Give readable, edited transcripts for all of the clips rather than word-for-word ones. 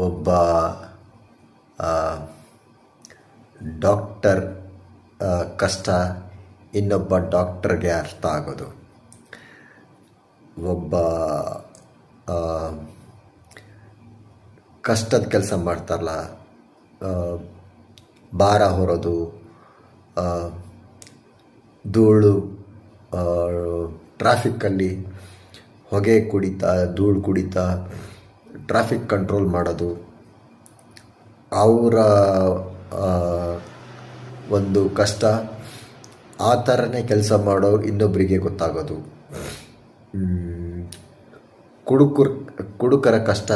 ಒಬ್ಬ ಡಾಕ್ಟರ್ ಕಷ್ಟ ಇನ್ನೊಬ್ಬ ಡಾಕ್ಟರ್ಗೆ ಅರ್ಥ ಆಗೋದು. ಒಬ್ಬ ಕಷ್ಟದ ಕೆಲಸ ಮಾಡ್ತಾರಲ್ಲ, ಭಾರ ಹೊರೋದು, ಧೂಳು, ಟ್ರಾಫಿಕ್ಕಲ್ಲಿ ಹೊಗೆ ಕುಡಿತಾ, ಧೂಳು ಕುಡಿತಾ ಟ್ರಾಫಿಕ್ ಕಂಟ್ರೋಲ್ ಮಾಡೋದು, ಅವರ ಒಂದು ಕಷ್ಟ ಆ ಥರನೇ ಕೆಲಸ ಮಾಡೋ ಇನ್ನೊಬ್ಬರಿಗೆ ಗೊತ್ತಾಗೋದು. ಕುಡುಕರ ಕಷ್ಟ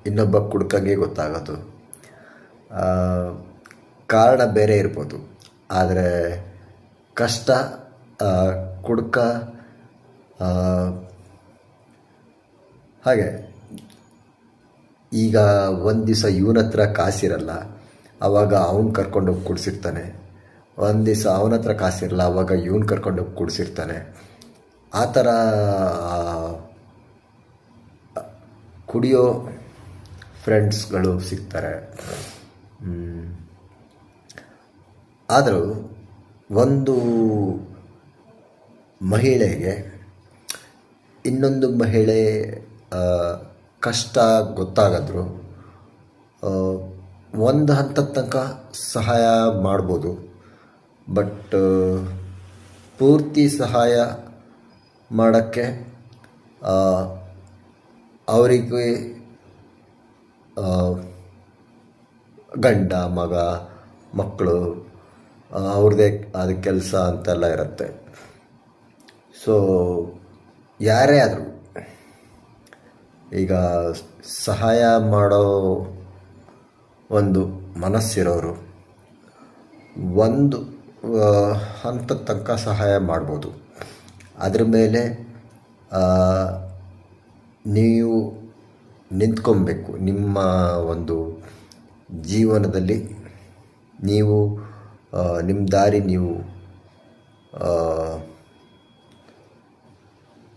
ಇನ್ನೊಬ್ಬ ಕುಡುಕಗೆ ಗೊತ್ತಾಗೋದು. ಕಾರಣ ಬೇರೆ ಇರ್ಬೋದು, ಆದರೆ ಕಷ್ಟ ಕುಡುಕ ಹಾಗೆ. ಈಗ ಒಂದು ದಿವಸ ಇವನ ಹತ್ರ ಕಾಸಿರಲ್ಲ, ಆವಾಗ ಅವನು ಕರ್ಕೊಂಡೋಗಿ ಕುಡಿಸಿರ್ತಾನೆ. ಒಂದು ದಿವಸ ಅವನ ಹತ್ರ ಕಾಸಿರಲ್ಲ, ಆವಾಗ ಇವನು ಕರ್ಕೊಂಡೋಗಿ ಕುಡಿಸಿರ್ತಾನೆ. ಆ ಥರ ಕುಡಿಯೋ ಫ್ರೆಂಡ್ಸ್ಗಳು ಸಿಗ್ತಾರೆ. ಆದರೂ ಒಂದು ಮಹಿಳೆಗೆ ಇನ್ನೊಂದು ಮಹಿಳೆ ಕಷ್ಟ ಗೊತ್ತಾಗಿದ್ರು ಒಂದು ಹಂತದ ತನಕ ಸಹಾಯ ಮಾಡ್ಬೋದು. ಬಟ್ ಪೂರ್ತಿ ಸಹಾಯ ಮಾಡೋಕ್ಕೆ ಅವರಿಗೆ ಗಂಡ, ಮಗ, ಮಕ್ಕಳು, ಅವ್ರದ್ದೇ ಆದ ಕೆಲಸ ಅಂತೆಲ್ಲ ಇರುತ್ತೆ. ಸೊ ಯಾರೇ ಆದರೂ ಈಗ ಸಹಾಯ ಮಾಡೋ ಒಂದು ಮನಸ್ಸಿರೋರು ಒಂದು ಹಂತದ ತನಕ ಸಹಾಯ ಮಾಡ್ಬೋದು. ಅದ್ರ ಮೇಲೆ ನೀವು ನಿಂತ್ಕೊಬೇಕು. ನಿಮ್ಮ ಒಂದು ಜೀವನದಲ್ಲಿ ನೀವು ನಿಮ್ಮ ದಾರಿ,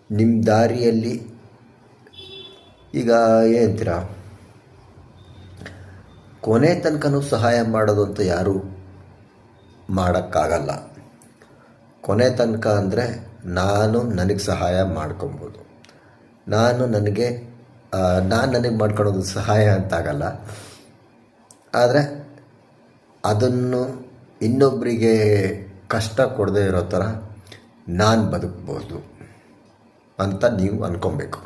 ನಿಮ್ಮ ದಾರಿಯಲ್ಲಿ ಈಗ ಏನಂತೀರ, ಕೊನೆ ತನಕನೂ ಸಹಾಯ ಮಾಡೋದು ಅಂತ ಯಾರೂ ಮಾಡೋಕ್ಕಾಗಲ್ಲ. ಕೊನೆ ತನಕ ಅಂದರೆ ನಾನು ನನಗೆ ಸಹಾಯ ಮಾಡ್ಕೊಬೋದು, ನಾನು ನನಗೆ ಮಾಡ್ಕೊಳೋದು ಸಹಾಯ ಅಂತಾಗಲ್ಲ. ಆದರೆ ಅದನ್ನು ಇನ್ನೊಬ್ಬರಿಗೆ ಕಷ್ಟ ಕೊಡದೇ ಇರೋ ಥರ ನಾನು ಬದುಕ್ಬೋದು ಅಂತ ನೀವು ಅಂದ್ಕೊಬೇಕು.